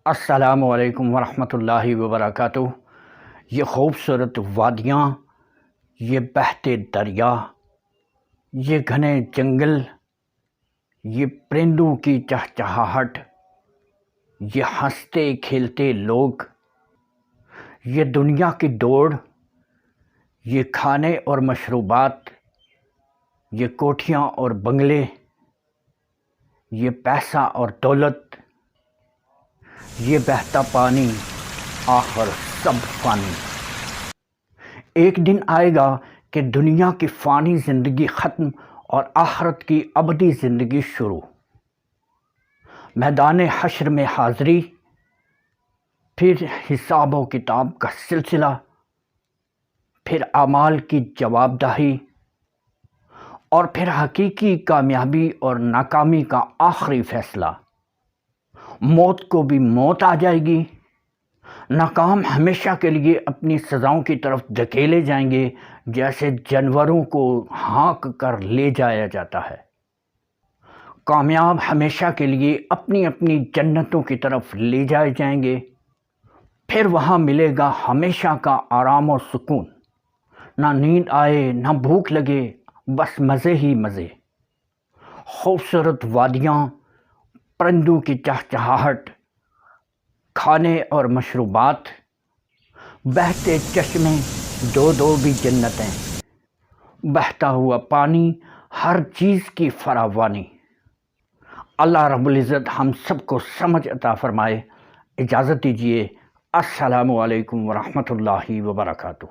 السلام علیکم ورحمۃ اللہ وبرکاتہ۔ یہ خوبصورت وادیاں، یہ بہتے دریا، یہ گھنے جنگل، یہ پرندوں کی چہچہاہٹ، یہ ہنستے کھیلتے لوگ، یہ دنیا کی دوڑ، یہ کھانے اور مشروبات، یہ کوٹھیاں اور بنگلے، یہ پیسہ اور دولت، یہ بہتا پانی، آخر سب فانی۔ ایک دن آئے گا کہ دنیا کی فانی زندگی ختم اور آخرت کی ابدی زندگی شروع۔ میدان حشر میں حاضری، پھر حساب و کتاب کا سلسلہ، پھر اعمال کی جواب دہی، اور پھر حقیقی کامیابی اور ناکامی کا آخری فیصلہ۔ موت کو بھی موت آ جائے گی، ناکام ہمیشہ کے لیے اپنی سزاؤں کی طرف دھکیلے جائیں گے، جیسے جانوروں کو ہانک کر لے جایا جاتا ہے۔ کامیاب ہمیشہ کے لیے اپنی اپنی جنتوں کی طرف لے جائے جائیں گے، پھر وہاں ملے گا ہمیشہ کا آرام و سکون، نہ نیند آئے نہ بھوک لگے، بس مزے ہی مزے۔ خوبصورت وادیاں، پرندوں کی چہچہاہٹ، کھانے اور مشروبات، بہتے چشمے، دو دو بھی جنتیں، بہتا ہوا پانی، ہر چیز کی فراوانی۔ اللہ رب العزت ہم سب کو سمجھ عطا فرمائے۔ اجازت دیجیے، السلام علیکم ورحمۃ اللہ وبرکاتہ۔